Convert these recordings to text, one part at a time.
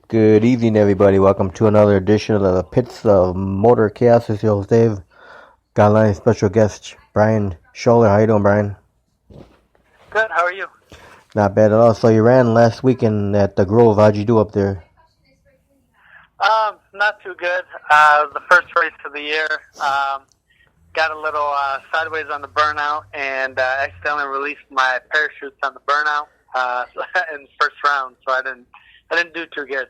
Good evening, everybody. Welcome to another edition of the Pits of Motor Chaos. This is your host, Dave. Got a line of special guest, Brian Sholar. How you doing, Brian? Good. How are you? Not bad at all. So you ran last weekend at the Grove. How'd you do up there? Not too good. The first race of the year. Got a little sideways on the burnout and accidentally released my parachutes on the burnout in the first round. So I didn't do too good.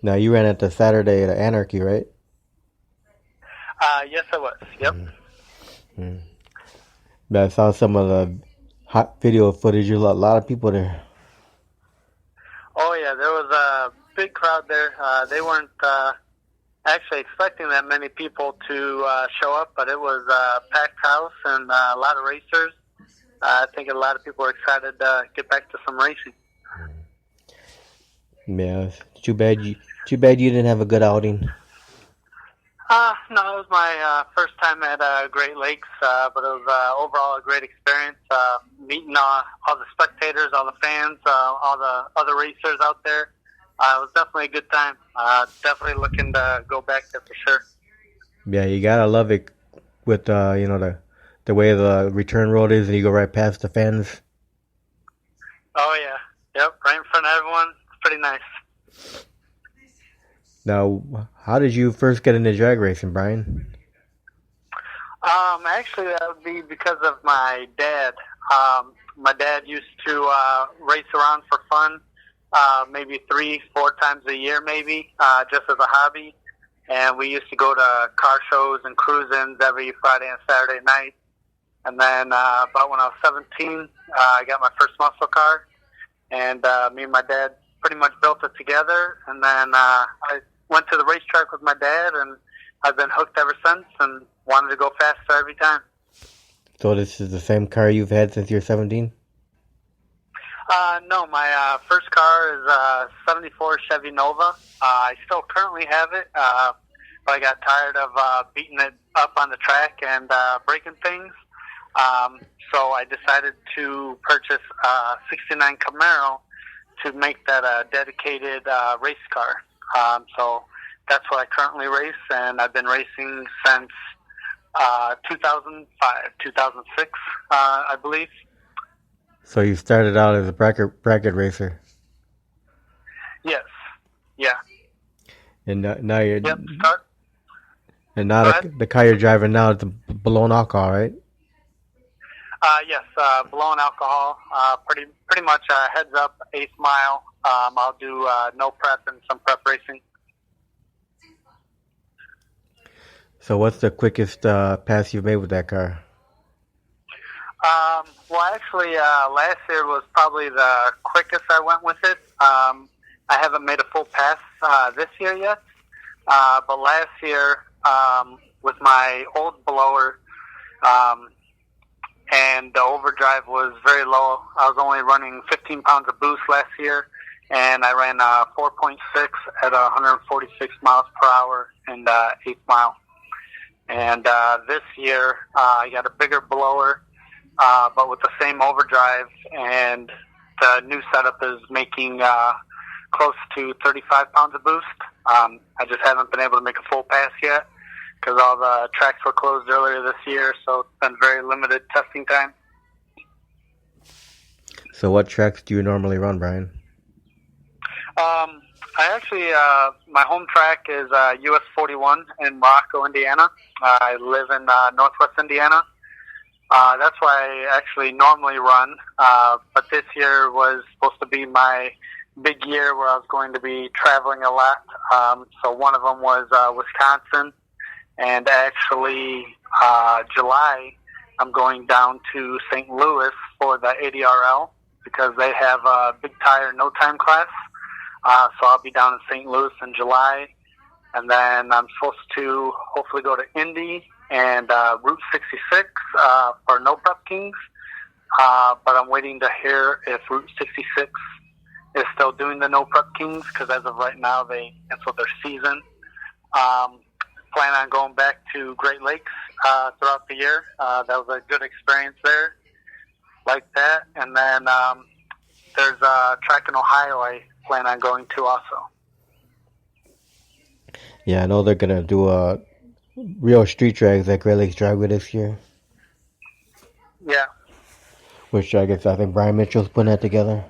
Now you ran at the Saturday at Anarchy, right? Yes, I was. Yep. Mm-hmm. I saw some of the hot video footage. There's a lot of people there. Oh yeah, there was a big crowd there. They weren't actually expecting that many people to show up, but it was a packed house and a lot of racers. I think a lot of people are excited to get back to some racing. Yeah, too bad you didn't have a good outing. No, it was my first time at Great Lakes, but it was overall a great experience. Meeting all the spectators, all the fans, all the other racers out there. It was definitely a good time. Definitely looking to go back there for sure. Yeah, you gotta love it with the way the return road is, and you go right past the fans. Oh yeah, yep, right in front of everyone. It's pretty nice. Now, how did you first get into drag racing, Brian? Actually, that would be because of my dad. My dad used to race around for fun, maybe 3-4 times a year, maybe, just as a hobby. And we used to go to car shows and cruise-ins every Friday and Saturday night. And then about when I was 17, I got my first muscle car. And me and my dad pretty much built it together. And then I went to the racetrack with my dad, and I've been hooked ever since and wanted to go faster every time. So this is the same car you've had since you're 17? No, my first car is a 74 Chevy Nova. I still currently have it, but I got tired of beating it up on the track and breaking things. So I decided to purchase a 69 Camaro to make that a dedicated race car. So that's what I currently race, and I've been racing since 2005, 2006, I believe. So you started out as a bracket racer. Yes. Yeah. And now you're. Yep. Start. And now the car you're driving now is the blown alcohol, right? Yes. Blown alcohol. Pretty much heads up, 8th mile. I'll do no prep and some prep racing. So what's the quickest pass you've made with that car? Well, actually, last year was probably the quickest I went with it. I haven't made a full pass this year yet, but last year with my old blower and the overdrive was very low. I was only running 15 pounds of boost last year, and I ran 4.6 at 146 miles per hour in the 8th mile. And this year, I got a bigger blower, but with the same overdrive, and the new setup is making close to 35 pounds of boost. I just haven't been able to make a full pass yet because all the tracks were closed earlier this year, so it's been very limited testing time. So what tracks do you normally run, Brian? I actually, my home track is US 41 in Morocco, Indiana. I live in Northwest Indiana. That's where I actually normally run, but this year was supposed to be my big year where I was going to be traveling a lot. So one of them was Wisconsin, and actually July I'm going down to St. Louis for the ADRL because they have a big tire no time class. So I'll be down in St. Louis in July, and then I'm supposed to hopefully go to Indy and Route 66 for No Prep Kings, but I'm waiting to hear if Route 66 is still doing the No Prep Kings because as of right now they canceled their season. Plan on going back to Great Lakes throughout the year. That was a good experience there, like that, and then there's a track in Ohio I plan on going to also. Yeah, I know they're gonna do a real street drags at Great Lakes Dragway this year, Yeah. which I think Brian Mitchell's putting that together.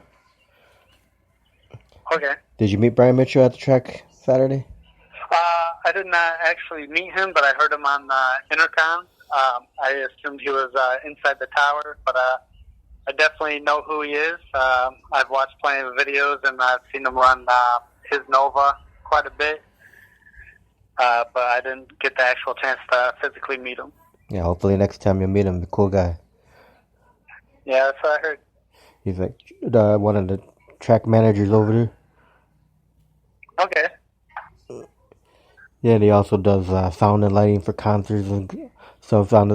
Okay. Did you meet Brian Mitchell at the track Saturday? I did not actually meet him, but I heard him on intercom. I assumed he was inside the tower, but I definitely know who he is. I've watched plenty of videos, and I've seen him run his Nova quite a bit, but I didn't get the actual chance to physically meet him. Yeah, hopefully next time you meet him, the cool guy. Yeah, that's what I heard. He's like one of the track managers over there. Okay. Yeah, and he also does sound and lighting for concerts and stuff on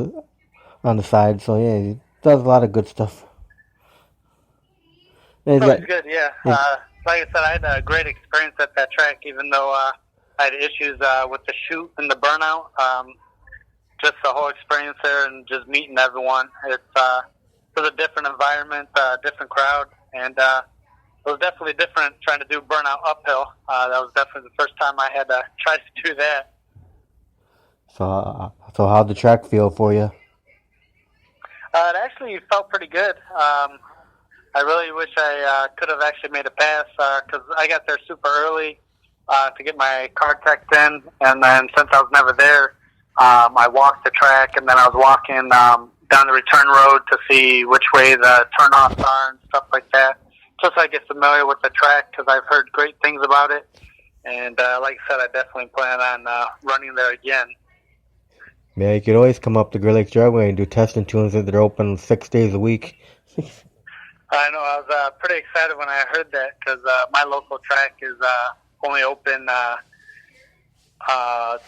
the side. So yeah, he does a lot of good stuff. And He's good, yeah. Like I said, I had a great experience at that track, even though I had issues with the chute and the burnout. Just the whole experience there and just meeting everyone. It was a different environment, different crowd, and it was definitely different trying to do burnout uphill. That was definitely the first time I had tried to do that. So how'd the track feel for you? It actually felt pretty good. I really wish I could have actually made a pass because I got there super early to get my car checked in, and then since I was never there, I walked the track, and then I was walking down the return road to see which way the turnoffs are and stuff like that, just so I get familiar with the track because I've heard great things about it. And like I said, I definitely plan on running there again. Yeah, you could always come up to Great Lakes Dragway and do testing tunes that they're open 6 days a week. I know. I was pretty excited when I heard that because my local track is only open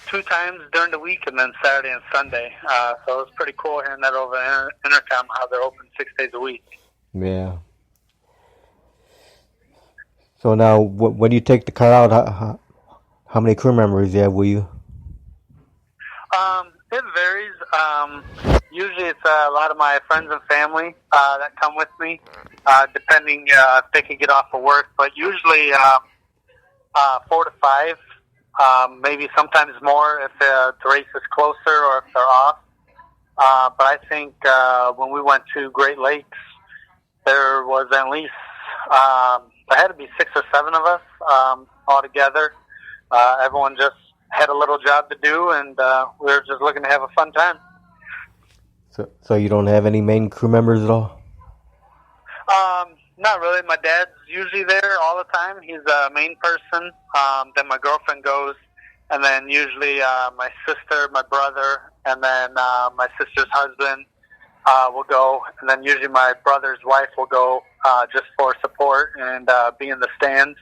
2 times during the week, and then Saturday and Sunday. So it was pretty cool hearing that over intercom, how they're open 6 days a week. Yeah. So now, when you take the car out, how many crew members do you have with you? It varies. Usually it's a lot of my friends and family that come with me, depending if they can get off of work. But usually 4 to 5, maybe sometimes more if the race is closer or if they're off. But I think when we went to Great Lakes, there was at least there had to be 6 or 7 of us all together. Everyone just had a little job to do, and we were just looking to have a fun time. So you don't have any main crew members at all? Not really. My dad's usually there all the time. He's a main person. Then my girlfriend goes, and then usually my sister, my brother, and then my sister's husband will go, and then usually my brother's wife will go just for support and be in the stands.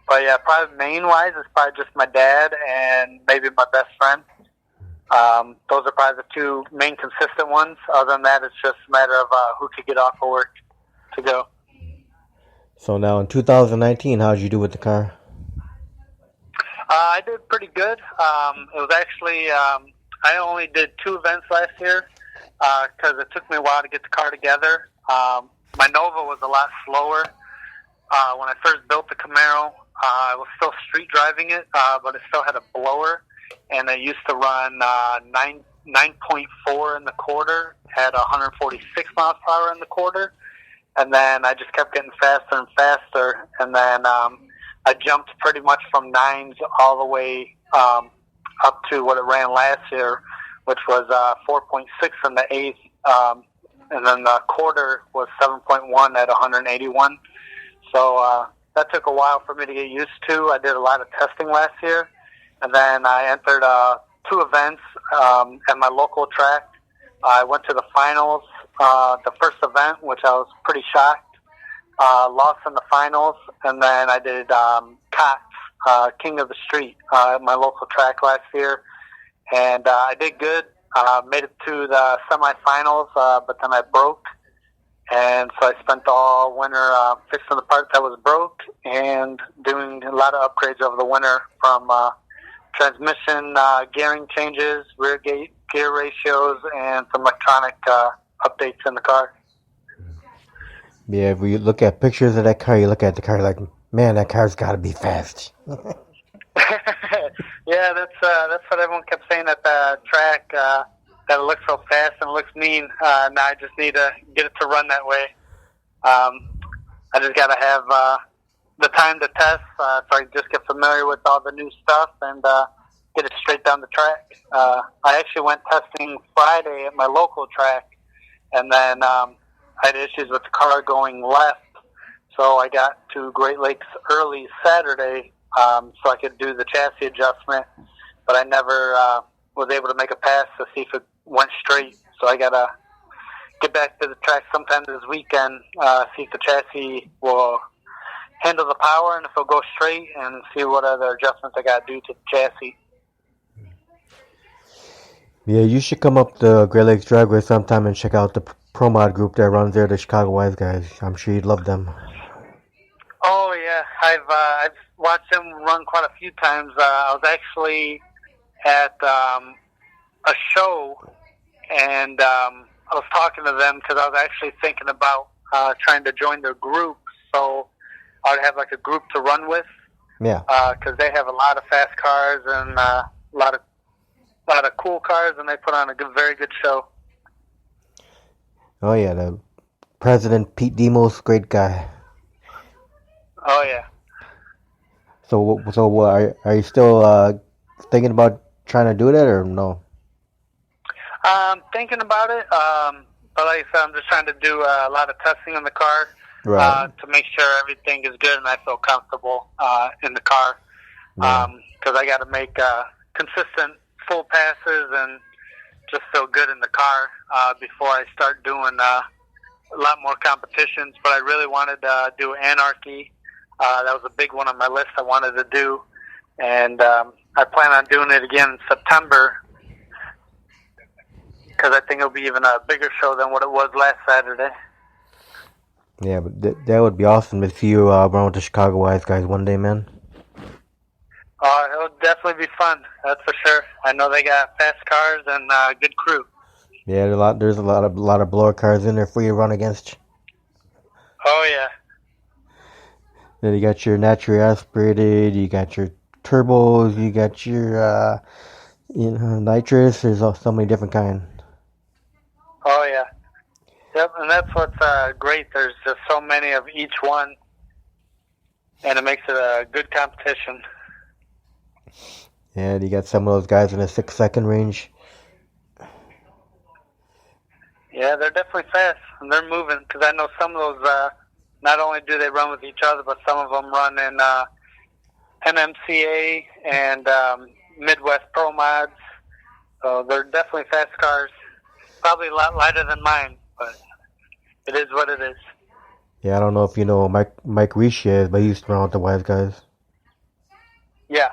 But yeah, probably main-wise, it's probably just my dad and maybe my best friend. Those are probably the 2 main consistent ones. Other than that, it's just a matter of who could get off of work to go. So now in 2019, how'd you do with the car? I did pretty good. It was actually, I only did 2 events last year because it took me a while to get the car together. My Nova was a lot slower. When I first built the Camaro, I was still street driving it, but it still had a blower, and it used to run 9.4 in the quarter at 146 miles per hour in the quarter, and then I just kept getting faster and faster, and then I jumped pretty much from 9s all the way up to what it ran last year, which was 4.6 in the 8th, and then the quarter was 7.1 at 181. So that took a while for me to get used to. I did a lot of testing last year, and then I entered 2 events at my local track. I went to the finals, the first event, which I was pretty shocked. Lost in the finals, and then I did Cox, King of the Street, at my local track last year, and I did good. Made it to the semifinals, but then I broke. And so I spent all winter fixing the part that was broke and doing a lot of upgrades over the winter from transmission gearing changes, rear gear ratios, and some electronic updates in the car. Yeah, if you look at pictures of that car, you look at the car like, man, that car's got to be fast. Yeah, that's what everyone kept saying at the track. That it looks so fast and it looks mean. Now I just need to get it to run that way. I just got to have the time to test, so I can just get familiar with all the new stuff and get it straight down the track. I actually went testing Friday at my local track, and then I had issues with the car going left, so I got to Great Lakes early Saturday so I could do the chassis adjustment, but I never was able to make a pass to see if it went straight. So I got to get back to the track sometime this weekend, see if the chassis will handle the power and if it'll go straight, and see what other adjustments I got to do to the chassis. Yeah, you should come up to Great Lakes Dragway sometime and check out the Pro Mod group that runs there, the Chicago Wise guys. I'm sure you'd love them. Oh yeah, I've watched them run quite a few times. I was actually at a show, and I was talking to them because I was actually thinking about trying to join their group, so I would have like a group to run with. Yeah. Because they have a lot of fast cars and a lot of cool cars, and they put on a very good show. Oh yeah, the President Pete Demos, great guy. Oh yeah. So are you still thinking about trying to do that or no? Thinking about it, but like I said, I'm just trying to do a lot of testing on the car to make sure everything is good and I feel comfortable in the car. Because I got to make consistent full passes and just feel good in the car before I start doing a lot more competitions. But I really wanted to do Anarchy. That was a big one on my list I wanted to do. And I plan on doing it again in September, because I think it'll be even a bigger show than what it was last Saturday. Yeah, but that would be awesome to see you run with the Chicago Wise guys one day, man. It'll definitely be fun, that's for sure. I know they got fast cars and good crew. Yeah, there's a lot of blower cars in there for you to run against. Oh yeah. Then you got your naturally aspirated, you got your turbos, you got your nitrous. There's so many different kinds. Oh yeah. Yep, and that's what's great. There's just so many of each one, and it makes it a good competition. Yeah, you got some of those guys in the 6-second range. Yeah, they're definitely fast, and they're moving, because I know some of those, not only do they run with each other, but some of them run in NMCA and Midwest Pro Mods. So they're definitely fast cars. Probably a lot lighter than mine, but it is what it is. Yeah, I don't know if you know Mike Riche, but he used to run with the Wise guys. Yeah.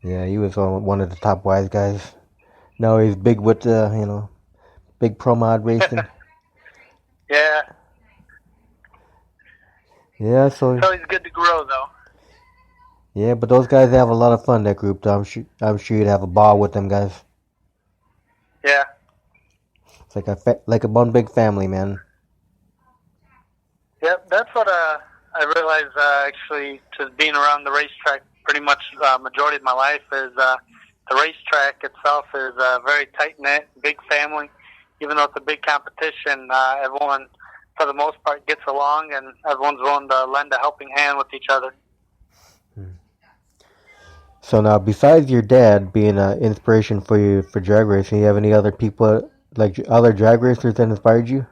Yeah, he was one of the top Wise guys. Now he's big with the, big Pro Mod racing. Yeah. Yeah, so It's always good to grow, though. Yeah, but those guys have a lot of fun, that group. I'm sure you'd have a ball with them guys. Yeah. It's like a one big family, man. Yep, that's what I realized, actually, just being around the racetrack pretty much majority of my life, is the racetrack itself is very tight-knit, big family. Even though it's a big competition, everyone, for the most part, gets along, and everyone's willing to lend a helping hand with each other. So now, besides your dad being an inspiration for you for drag racing, you have any other people, like other drag racers that inspired you?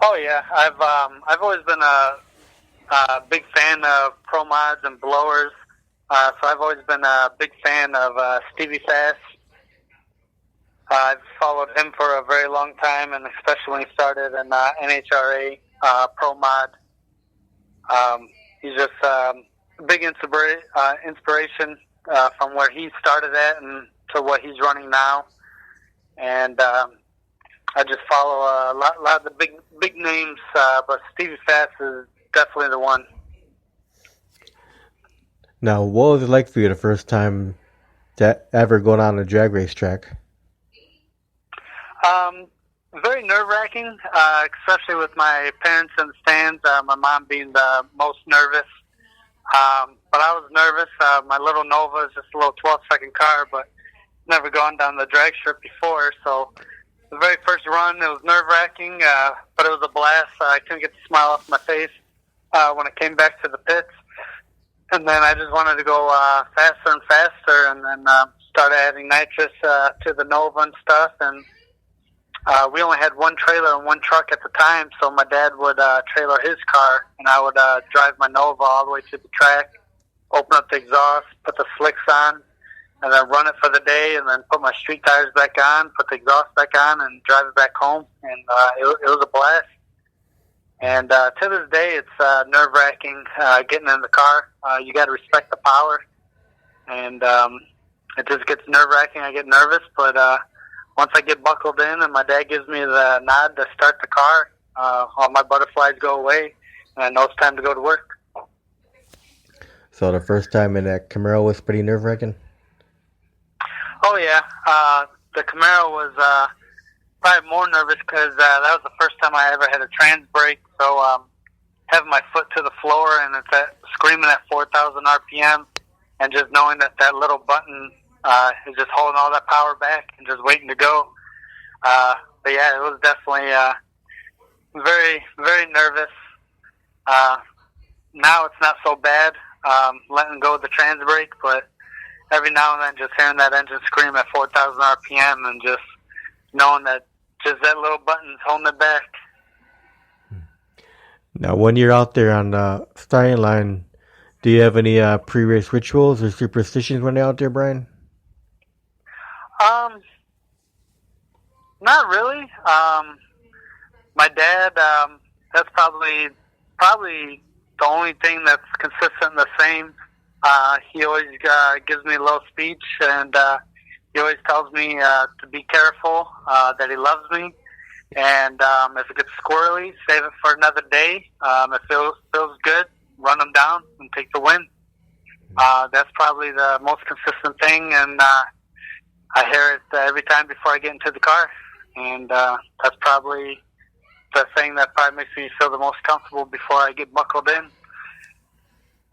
Oh yeah, I've always been a big fan of pro mods and blowers. So I've always been a big fan of Stevie Fast. I've followed him for a very long time, and especially when he started in NHRA Pro Mod. He's just a big inspiration from where he started at and to what he's running now. And I just follow a lot of the big names, but Stevie Fast is definitely the one. Now, what was it like for you the first time ever going on a drag race track? Very nerve-wracking, especially with my parents in the stands, my mom being the most nervous. But I was nervous. My little Nova is just a little 12-second car, but never gone down the drag strip before. So the very first run, it was nerve-wracking, but it was a blast. I couldn't get the smile off my face when I came back to the pits. And then I just wanted to go faster and faster, and then started adding nitrous to the Nova and stuff. And we only had one trailer and one truck at the time, so my dad would trailer his car, and I would drive my Nova all the way to the track, open up the exhaust, put the slicks on, and then run it for the day, and then put my street tires back on, put the exhaust back on, and drive it back home. And it was a blast. And to this day, it's nerve-wracking getting in the car. You got to respect the power, and it just gets nerve-wracking. I get nervous, but once I get buckled in and my dad gives me the nod to start the car, all my butterflies go away, and I know it's time to go to work. So the first time in that Camaro was pretty nerve-wracking? Oh, yeah. The Camaro was probably more nervous because that was the first time I ever had a trans brake. So having my foot to the floor and it's screaming at 4,000 RPM, and just knowing that that little button is just holding all that power back and just waiting to go. But yeah, it was definitely very, very nervous. Now it's not so bad letting go of the trans brake, but every now and then just hearing that engine scream at 4,000 RPM and just knowing that just that little button's holding it back. Now, when you're out there on the starting line, do you have any pre-race rituals or superstitions when you're out there, Brian? Not really. My dad, that's probably the only thing that's consistent and the same. He always gives me a little speech, and he always tells me to be careful, that he loves me, and if it gets squirrely, save it for another day. If it feels good, run them down and take the win. That's probably the most consistent thing, and I hear it every time before I get into the car, and that's probably the thing that probably makes me feel the most comfortable before I get buckled in.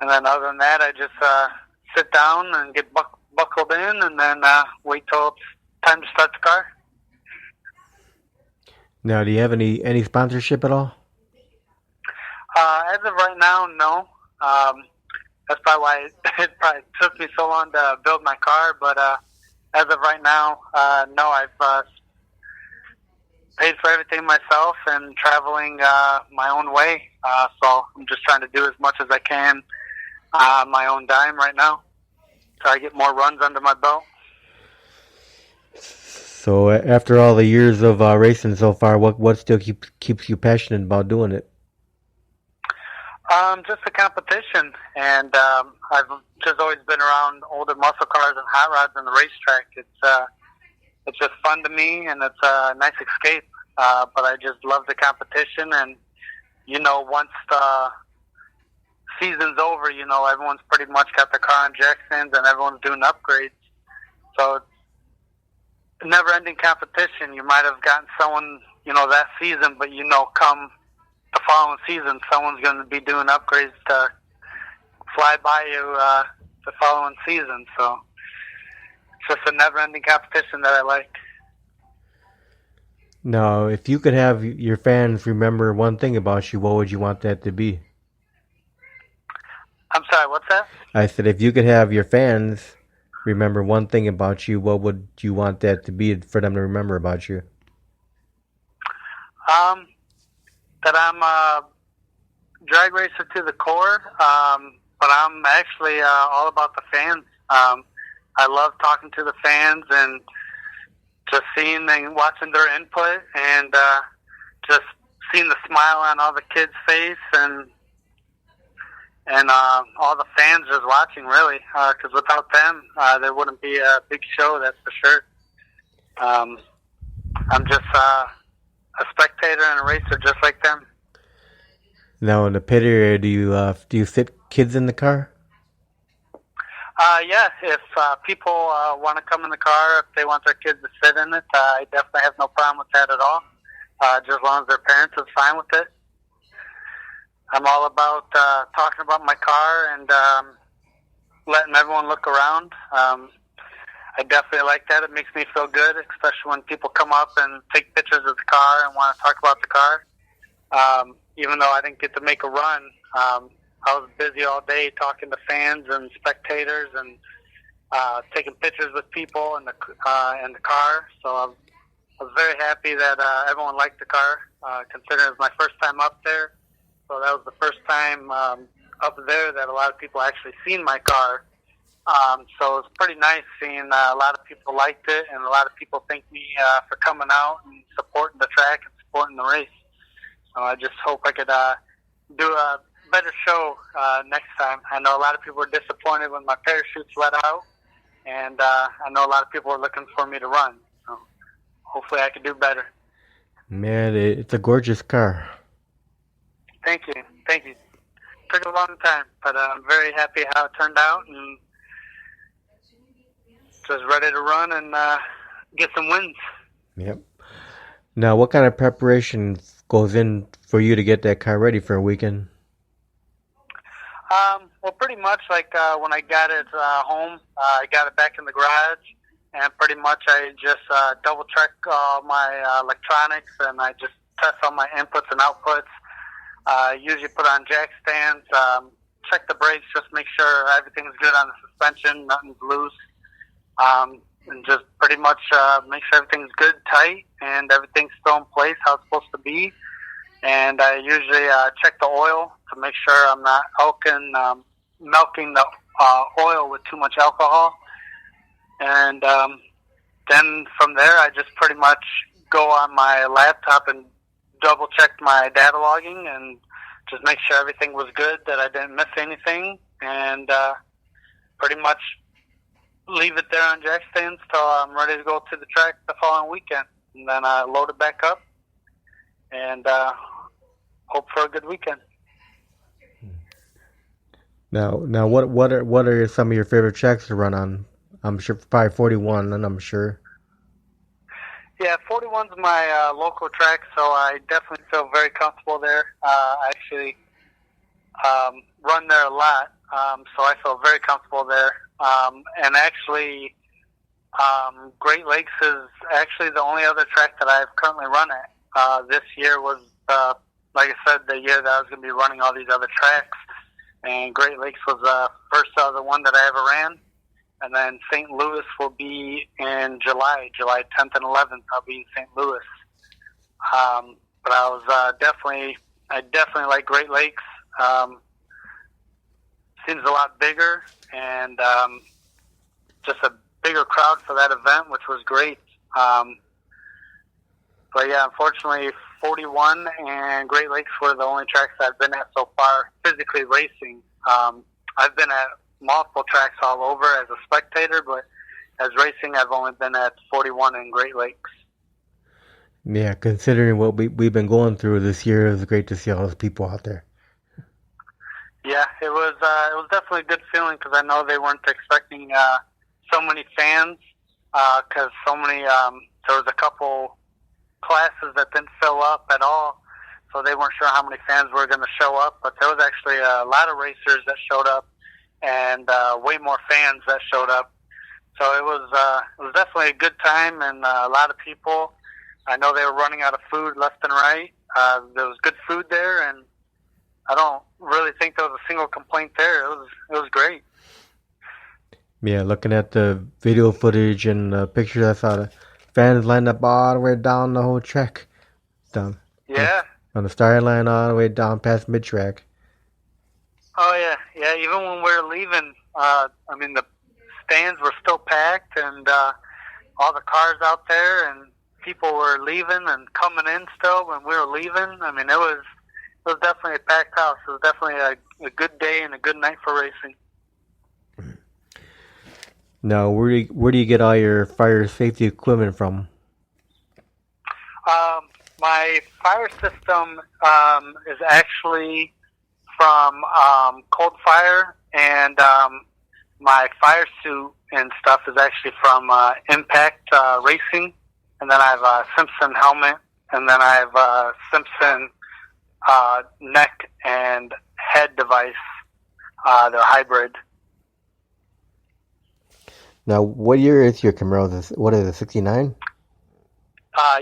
And then other than that, I just sit down and get buckled in, and then wait till it's time to start the car. Now, do you have any sponsorship at all? As of right now, no. That's probably why it probably took me so long to build my car. But as of right now, no. I've paid for everything myself and traveling my own way. So I'm just trying to do as much as I can on my own dime right now. Try to get more runs under my belt. So after all the years of racing so far, what still keeps you passionate about doing it? Just the competition, and I've just always been around older muscle cars and hot rods on the racetrack. It's just fun to me, and it's a nice escape. But I just love the competition, and once the season's over, everyone's pretty much got their car injections, and everyone's doing upgrades. So it's a never-ending competition. You might have gotten someone, that season, but come the following season, someone's going to be doing upgrades to fly by you the following season. So it's just a never-ending competition that I like. Now, if you could have your fans remember one thing about you, what would you want that to be? I'm sorry, what's that? I said, if you could have your fans remember one thing about you, what would you want that to be for them to remember about you? That I'm a drag racer to the core, but I'm actually all about the fans. I love talking to the fans and just seeing and watching their input, and just seeing the smile on all the kids' face, and all the fans just watching, really, because without them, there wouldn't be a big show, that's for sure. I'm just a spectator and a racer just like them. Now, in the pit area, do you fit kids in the car? Yeah, if people want to come in the car, if they want their kids to sit in it, I definitely have no problem with that at all. just as long as their parents is fine with it. I'm all about talking about my car and letting everyone look around. I definitely like that. It makes me feel good, especially when people come up and take pictures of the car and want to talk about the car. Even though I didn't get to make a run, I was busy all day talking to fans and spectators and taking pictures with people in the car. So I was very happy that everyone liked the car, considering it was my first time up there. So that was the first time up there that a lot of people actually seen my car. So it was pretty nice seeing a lot of people liked it, and a lot of people thank me for coming out and supporting the track and supporting the race. So I just hope I could do a better show next time. I know a lot of people were disappointed when my parachutes let out, and I know a lot of people were looking for me to run. So hopefully I could do better. Man, it's a gorgeous car. Thank you. Thank you. Took a long time, but I'm very happy how it turned out, and just ready to run and get some wins. Yep. Now, what kind of preparation goes in for you to get that car ready for a weekend? Well, pretty much like when I got it home, I got it back in the garage, and pretty much I just double check all my electronics, and I just test all my inputs and outputs. Usually put on jack stands, check the brakes, just make sure everything's good on the suspension, nothing's loose, and just pretty much make sure everything's good, tight, and everything's still in place how it's supposed to be. And I usually check the oil to make sure I'm not milking the oil with too much alcohol. And then from there, I just pretty much go on my laptop and double check my data logging and just make sure everything was good, that I didn't miss anything, and pretty much leave it there on jack stands till I'm ready to go to the track the following weekend. And then I load it back up and hope for a good weekend. Now, what are some of your favorite tracks to run on? I'm sure probably 41, and I'm sure. Yeah, 41's my local track, so I definitely feel very comfortable there. I actually run there a lot, so I feel very comfortable there. And actually, Great Lakes is actually the only other track that I've currently run at. This year was, like I said, the year that I was going to be running all these other tracks, and Great Lakes was the first other one that I ever ran. And then St. Louis will be in July 10th and 11th. I'll be in St. Louis. But I was definitely like Great Lakes. Seems a lot bigger and just a bigger crowd for that event, which was great. But yeah, unfortunately, 41 and Great Lakes were the only tracks I've been at so far physically racing. I've been at multiple tracks all over as a spectator, but as racing, I've only been at 41 and Great Lakes. Yeah, considering what we've been going through this year, it was great to see all those people out there. Yeah, it was definitely a good feeling because I know they weren't expecting so many fans because there was a couple classes that didn't fill up at all, so they weren't sure how many fans were going to show up, but there was actually a lot of racers that showed up and way more fans that showed up. So it was definitely a good time and a lot of people. I know they were running out of food left and right. There was good food there, and I don't really think there was a single complaint there. It was great. Yeah, looking at the video footage and the pictures, I saw the fans lined up all the way down the whole track. Down. Yeah. On the starting line all the way down past mid-track. Oh, yeah. Yeah, even when we were leaving, the stands were still packed and all the cars out there and people were leaving and coming in still when we were leaving. I mean, it was definitely a packed house. It was definitely a good day and a good night for racing. Now, where do you get all your fire safety equipment from? My fire system is actually from Cold Fire, and my fire suit and stuff is actually from Impact Racing, and then I have a Simpson helmet and then I have a Simpson neck and head device. They're hybrid. Now, what year is your Camaro? What is it, 69?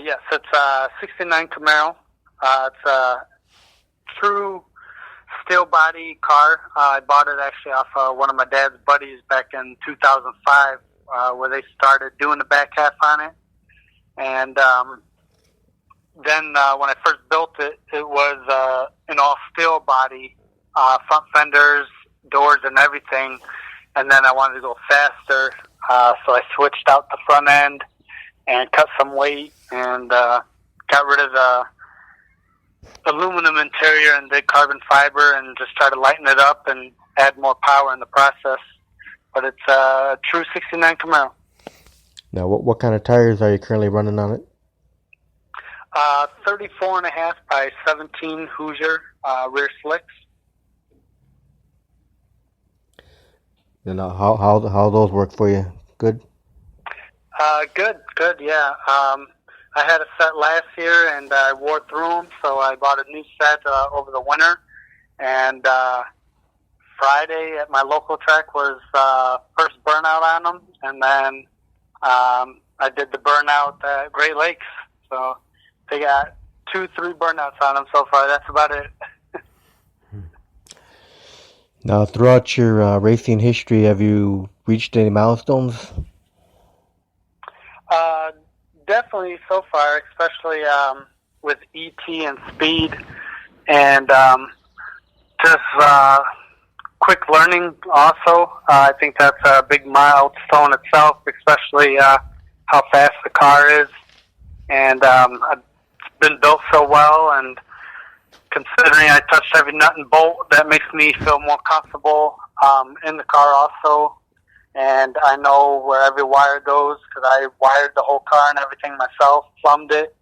Yes, it's a 69 Camaro. It's a true steel body car. I bought it actually off one of my dad's buddies back in 2005, where they started doing the back half on it. And then when I first built it, it was an all steel body, front fenders, doors, and everything. And then I wanted to go faster, so I switched out the front end and cut some weight and got rid of the aluminum interior and did carbon fiber and just tried to lighten it up and add more power in the process. But it's a true 69 Camaro. Now, what kind of tires are you currently running on it? 34.5 by 17 Hoosier rear slicks. And how those work for you? Good? Good, yeah. I had a set last year and I wore through them, so I bought a new set over the winter. And Friday at my local track was first burnout on them, and then I did the burnout at Great Lakes. So they got 2-3 burnouts on them so far. That's about it. Now, throughout your racing history, have you reached any milestones? Definitely so far, especially with ET and speed and just quick learning also. I think that's a big milestone itself, especially how fast the car is. And it's been built so well, and considering I touched every nut and bolt, that makes me feel more comfortable in the car also. And I know where every wire goes because I wired the whole car and everything myself, plumbed it.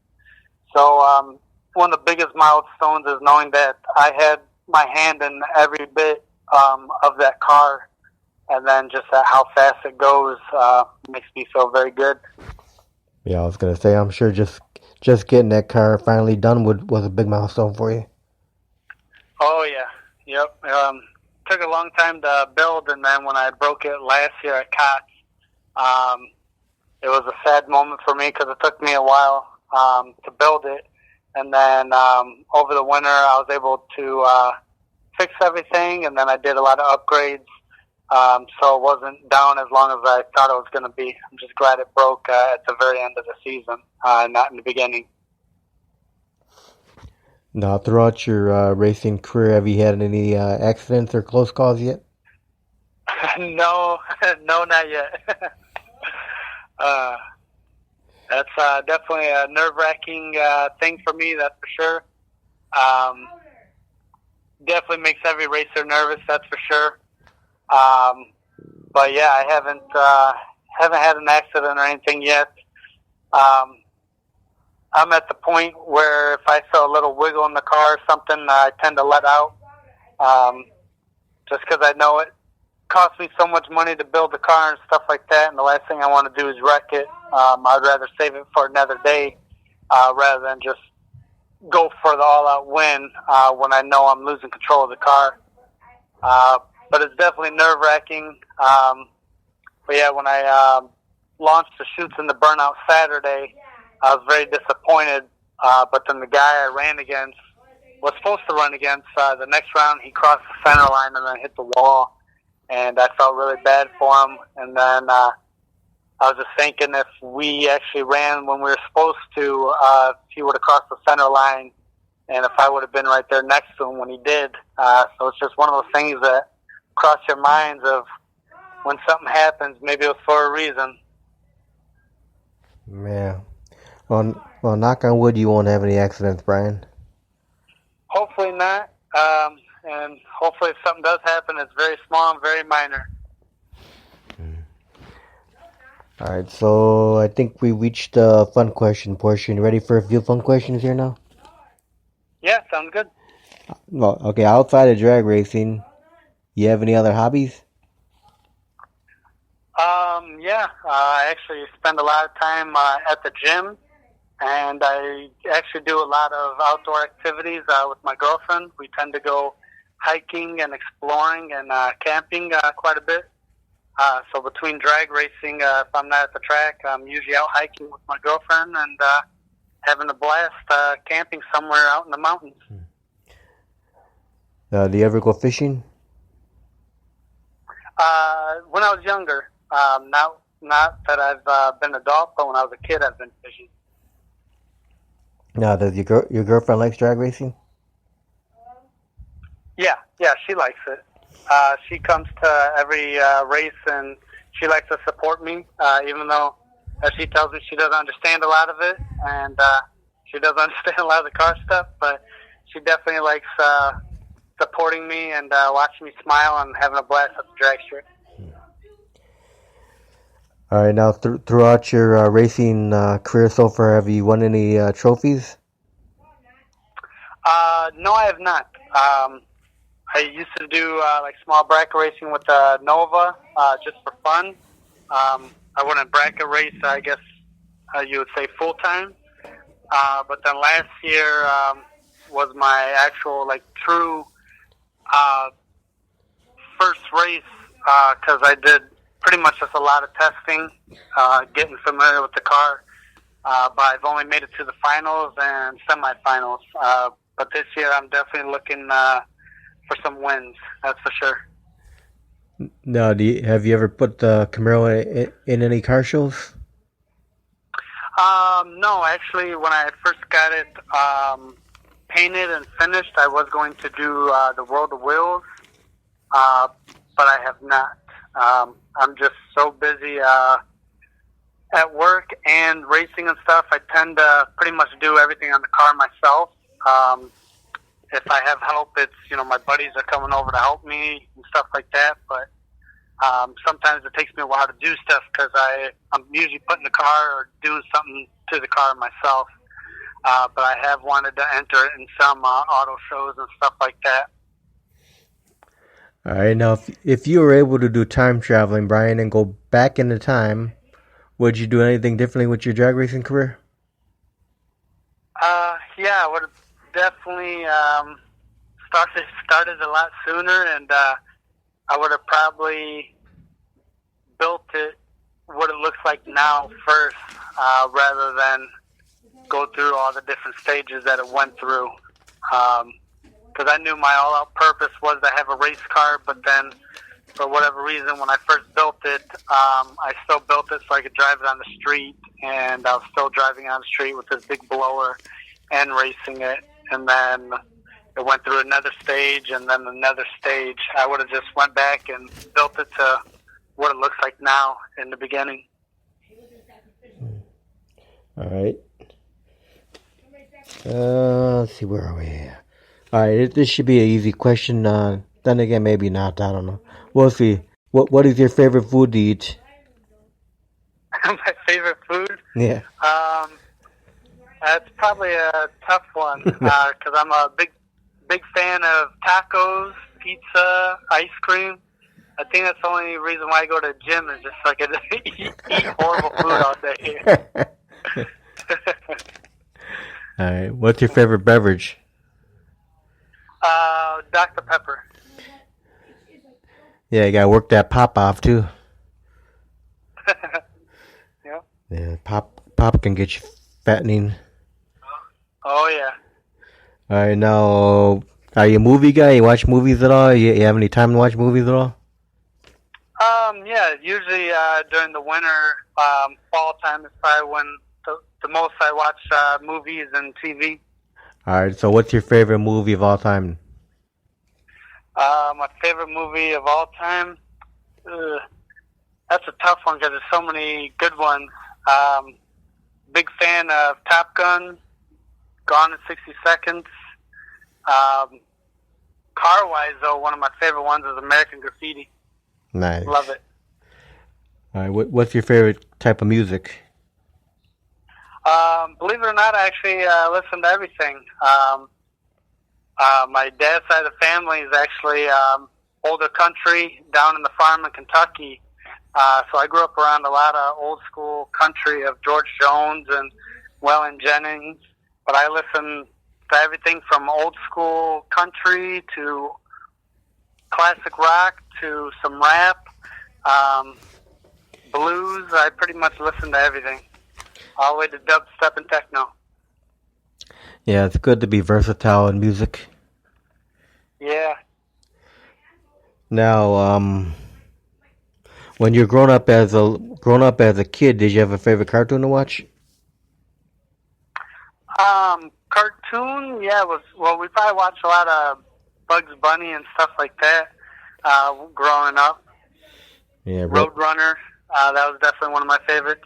So one of the biggest milestones is knowing that I had my hand in every bit of that car, and then just at how fast it goes makes me feel very good. Yeah, I was gonna say, I'm sure just getting that car finally done was a big milestone for you. Oh yeah, yep. Took a long time to build, and then when I broke it last year at Cox, it was a sad moment for me because it took me a while to build it. And then over the winter, I was able to fix everything, and then I did a lot of upgrades, so it wasn't down as long as I thought it was going to be. I'm just glad it broke at the very end of the season, not in the beginning. Now, throughout your racing career, have you had any accidents or close calls yet? No, not yet. That's definitely a nerve-wracking thing for me, that's for sure. Definitely makes every racer nervous, that's for sure. But yeah, I haven't had an accident or anything yet. I'm at the point where if I feel a little wiggle in the car or something, I tend to let out, just because I know it costs me so much money to build the car and stuff like that, and the last thing I want to do is wreck it. I'd rather save it for another day rather than just go for the all-out win when I know I'm losing control of the car. But it's definitely nerve-wracking. But yeah, when I launched the chutes in the burnout Saturday, I was very disappointed, but then the guy I ran against was supposed to run against. The next round, he crossed the center line and then hit the wall, and I felt really bad for him. And then I was just thinking if we actually ran when we were supposed to, if he would have crossed the center line, and if I would have been right there next to him when he did. So it's just one of those things that cross your minds of when something happens, maybe it was for a reason. Yeah. Well, knock on wood, you won't have any accidents, Brian. Hopefully not. And hopefully if something does happen, it's very small and very minor. All right, so I think we reached the fun question portion. Ready for a few fun questions here now? Yeah, sounds good. Well, okay, outside of drag racing, you have any other hobbies? Yeah, I actually spend a lot of time at the gym. and I actually do a lot of outdoor activities with my girlfriend. We tend to go hiking and exploring and camping quite a bit. So between drag racing, if I'm not at the track, I'm usually out hiking with my girlfriend and having a blast camping somewhere out in the mountains. Do you ever go fishing? When I was younger, not that I've been an adult, but when I was a kid, I've been fishing. Now, does your girlfriend likes drag racing? Yeah, she likes it. She comes to every race, and she likes to support me, even though she tells me she doesn't understand a lot of it, and she doesn't understand a lot of the car stuff, but she definitely likes supporting me and watching me smile and having a blast at the drag strip. All right, now throughout your racing career so far, have you won any trophies? No, I have not. I used to do like small bracket racing with Nova just for fun. I won a bracket race, I guess you would say full time. But then last year was my actual like true first race because I did pretty much just a lot of testing, getting familiar with the car. But I've only made it to the finals and semifinals. But this year I'm definitely looking for some wins, that's for sure. Now, have you ever put the Camaro in any car shows? No, actually, when I first got it painted and finished, I was going to do the World of Wheels, but I have not. I'm just so busy at work and racing and stuff. I tend to pretty much do everything on the car myself. If I have help, it's, my buddies are coming over to help me and stuff like that, but sometimes it takes me a while to do stuff because I'm usually putting the car or doing something to the car myself. But I have wanted to enter it in some auto shows and stuff like that. All right, now if you were able to do time traveling, Brian, and go back into time, would you do anything differently with your drag racing career? Yeah, I would have definitely started a lot sooner, and I would have probably built it what it looks like now first, rather than go through all the different stages that it went through. Because I knew my all-out purpose was to have a race car, but then for whatever reason, when I first built it, I still built it so I could drive it on the street, and I was still driving on the street with this big blower and racing it, and then it went through another stage and then another stage. I would have just went back and built it to what it looks like now in the beginning. All right. Let's see, where are we? All right, this should be an easy question. Then again, maybe not. I don't know. We'll see. What is your favorite food to eat? My favorite food? Yeah. That's probably a tough one because I'm a big fan of tacos, pizza, ice cream. I think that's the only reason why I go to the gym is just so I can eat horrible food all day. All right. What's your favorite beverage? Dr. Pepper. Yeah, you gotta work that pop off too. Yeah. Yeah, pop can get you fattening. Oh yeah. All right, now, are you a movie guy? You watch movies at all? You have any time to watch movies at all? Yeah, usually during the winter, fall time is probably when the most I watch movies and TV. All right, so what's your favorite movie of all time? My favorite movie of all time? That's a tough one because there's so many good ones. Big fan of Top Gun, Gone in 60 Seconds. Car-wise, though, one of my favorite ones is American Graffiti. Nice. Love it. All right, what's your favorite type of music? Believe it or not, I actually listen to everything. My dad's side of the family is actually older country down in the farm in Kentucky. So I grew up around a lot of old school country of George Jones and Waylon Jennings, but I listen to everything from old school country to classic rock to some rap, blues. I pretty much listen to everything, all the way to dubstep and techno. Yeah, it's good to be versatile in music. Yeah. Now, when you're grown up as a kid, did you have a favorite cartoon to watch? Cartoon, yeah, we probably watched a lot of Bugs Bunny and stuff like that, growing up. Yeah, Roadrunner, that was definitely one of my favorites.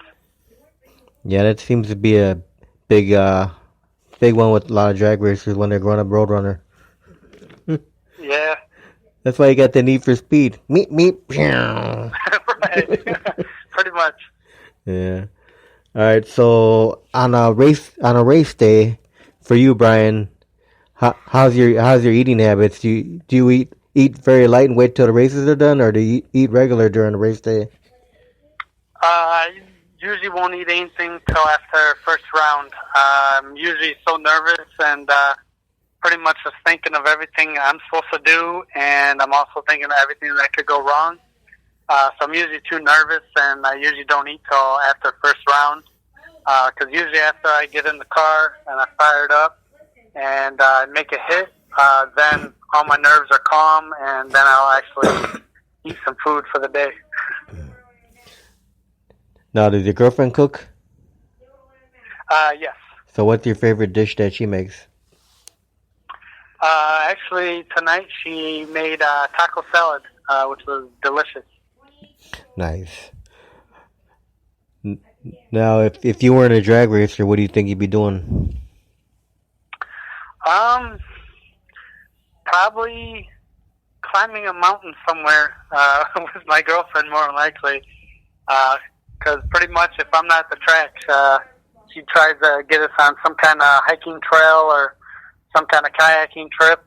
Yeah, that seems to be a big, big one with a lot of drag racers when they're growing up. Roadrunner. Yeah. That's why you got the Need for Speed. Meep meep. Pew. Right. Pretty much. Yeah. All right. So on a race day, for you, Brian, how's your eating habits? Do you eat very light and wait till the races are done, or do you eat regular during the race day? I usually won't eat anything till after first round. I'm usually so nervous and pretty much just thinking of everything I'm supposed to do, and I'm also thinking of everything that could go wrong. So I'm usually too nervous, and I usually don't eat till after first round. Because usually after I get in the car and I fire it up and make a hit, then all my nerves are calm, and then I'll actually eat some food for the day. Now, does your girlfriend cook? Yes. So what's your favorite dish that she makes? Actually, tonight she made taco salad, which was delicious. Nice. Now, if you weren't a drag racer, what do you think you'd be doing? Probably climbing a mountain somewhere with my girlfriend, more than likely. Because pretty much if I'm not at the track, she tries to get us on some kind of hiking trail or some kind of kayaking trip.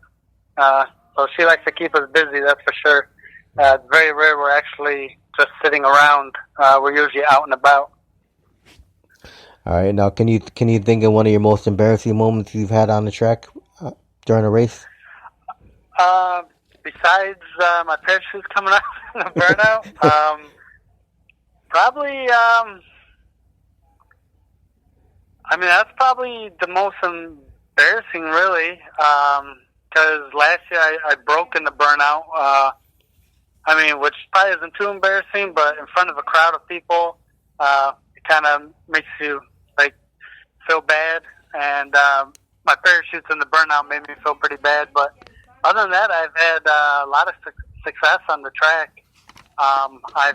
So she likes to keep us busy, that's for sure. It's very rare we're actually just sitting around. We're usually out and about. All right. Now, can you think of one of your most embarrassing moments you've had on the track during a race? Besides my parachutes coming out in the burnout, probably, that's probably the most embarrassing, really, because last year I broke in the burnout, which probably isn't too embarrassing, but in front of a crowd of people, it kind of makes you, feel bad, and my parachutes in the burnout made me feel pretty bad, but other than that, I've had a lot of success on the track. I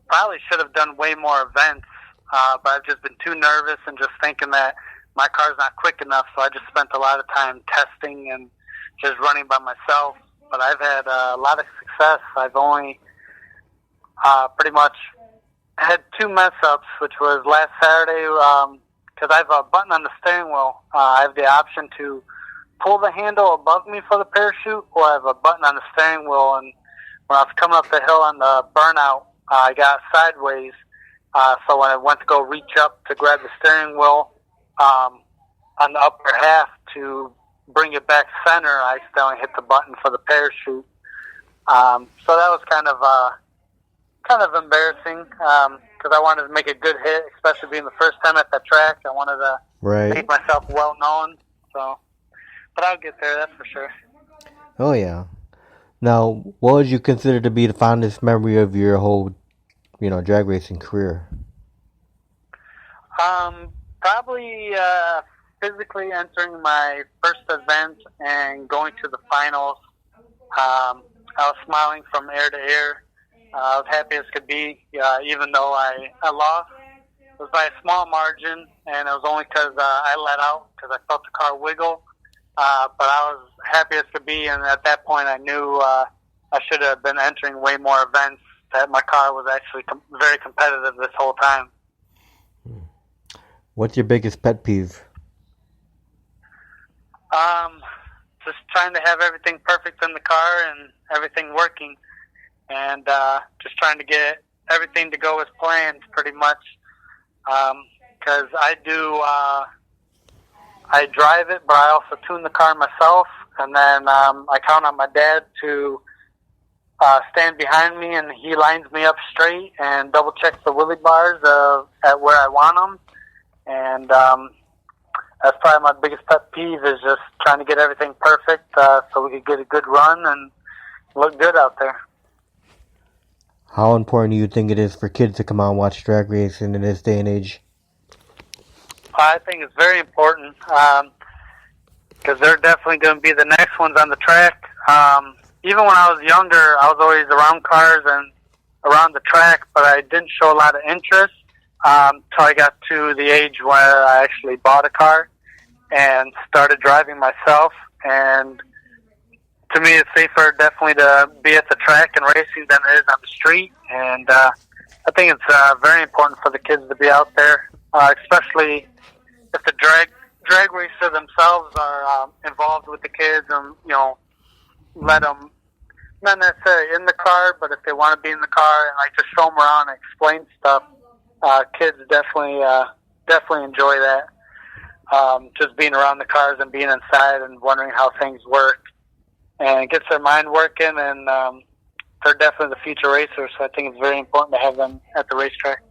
probably should have done way more events, but I've just been too nervous and just thinking that my car's not quick enough, so I just spent a lot of time testing and just running by myself. But I've had a lot of success. I've only pretty much had two mess-ups, which was last Saturday, because I have a button on the steering wheel. I have the option to pull the handle above me for the parachute, or I have a button on the steering wheel. And when I was coming up the hill on the burnout, I got sideways. So when I went to go reach up to grab the steering wheel on the upper half to bring it back center, I accidentally hit the button for the parachute. So that was kind of embarrassing, because I wanted to make a good hit, especially being the first time at that track. I wanted to make myself well known. So, but I'll get there, that's for sure. Oh yeah. Now, what would you consider to be the fondest memory of your whole, drag racing career? Probably physically entering my first event and going to the finals. I was smiling from ear to ear. I was happy as could be, even though I lost. It was by a small margin, and it was only because I let out because I felt the car wiggle. But I was happy as could be, and at that point I knew I should have been entering way more events, that my car was actually very competitive this whole time. What's your biggest pet peeve? Just trying to have everything perfect in the car and everything working, and just trying to get everything to go as planned, pretty much. Because I do I drive it, but I also tune the car myself. And then I count on my dad to stand behind me, and he lines me up straight and double checks the wheelie bars at where I want them. And that's probably my biggest pet peeve, is just trying to get everything perfect so we could get a good run and look good out there. How important do you think it is for kids to come out and watch drag racing in this day and age? I think it's very important because they're definitely going to be the next ones on the track. Even when I was younger, I was always around cars and around the track, but I didn't show a lot of interest until I got to the age where I actually bought a car and started driving myself. And to me, it's safer definitely to be at the track and racing than it is on the street. And I think it's very important for the kids to be out there, especially if the drag racers themselves are involved with the kids, and let them, not necessarily in the car, but if they want to be in the car and just show them around and explain stuff, kids definitely enjoy that. Just being around the cars and being inside and wondering how things work, and it gets their mind working, and they're definitely the future racers. So I think it's very important to have them at the racetrack.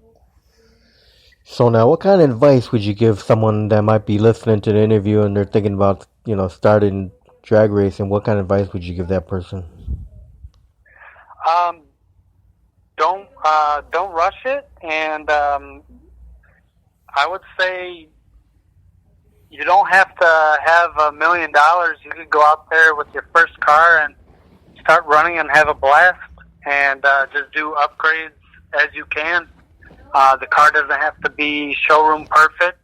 So now, what kind of advice would you give someone that might be listening to the interview and they're thinking about, starting drag racing? What kind of advice would you give that person? Don't rush it, and I would say you don't have to have $1 million. You could go out there with your first car and start running and have a blast, and just do upgrades as you can. The car doesn't have to be showroom perfect.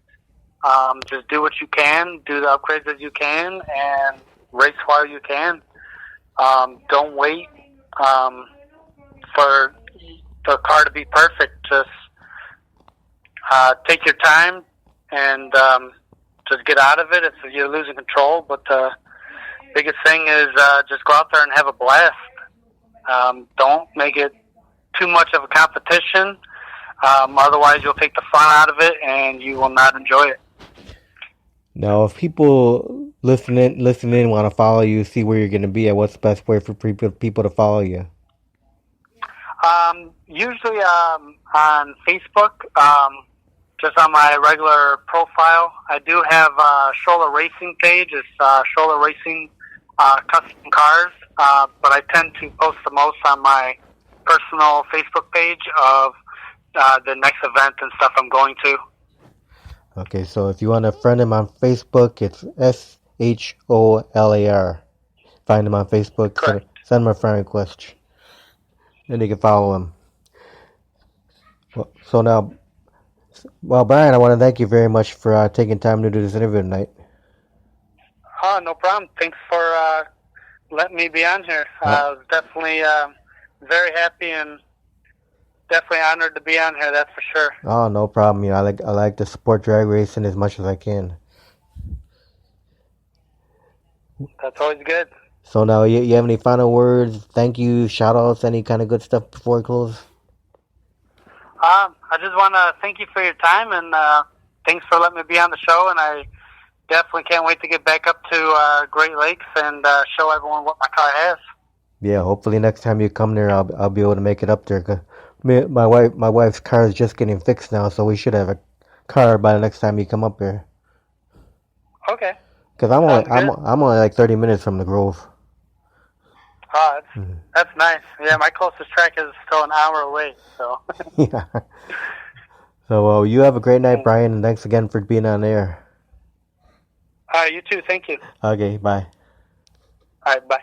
Just do what you can, do the upgrades as you can, and race while you can. Don't wait for the car to be perfect. Just take your time and just get out of it if you're losing control. But the biggest thing is just go out there and have a blast. Don't make it too much of a competition. Otherwise, you'll take the fun out of it, and you will not enjoy it. Now, if people listening want to follow you, see where you're going to be at, what's the best way for people to follow you? Usually on Facebook, just on my regular profile. I do have a Sholar Racing page. It's Sholar Racing Custom Cars, but I tend to post the most on my personal Facebook page of the next event and stuff I'm going to. Okay, so if you want to friend him on Facebook, it's SHOLAR. Find him on Facebook. Send him a friend request, and you can follow him. So now, Brian, I want to thank you very much for taking time to do this interview tonight. No problem. Thanks for letting me be on here. I was definitely very happy and definitely honored to be on here, that's for sure. Oh, no problem. I like to support drag racing as much as I can. That's always good. So now, you have any final words, thank you, shout outs, any kind of good stuff before we close? I just want to thank you for your time, and thanks for letting me be on the show, and I definitely can't wait to get back up to Great Lakes and show everyone what my car has. Yeah, hopefully next time you come there, I'll be able to make it up there. 'Cause my wife's car is just getting fixed now, so we should have a car by the next time you come up here. Okay. Because I'm only like 30 minutes from the Grove. Oh, that's nice. Yeah, my closest track is still an hour away. So. Yeah. So you have a great night, Brian, and thanks again for being on air. You too. Thank you. Okay, bye. All right, bye.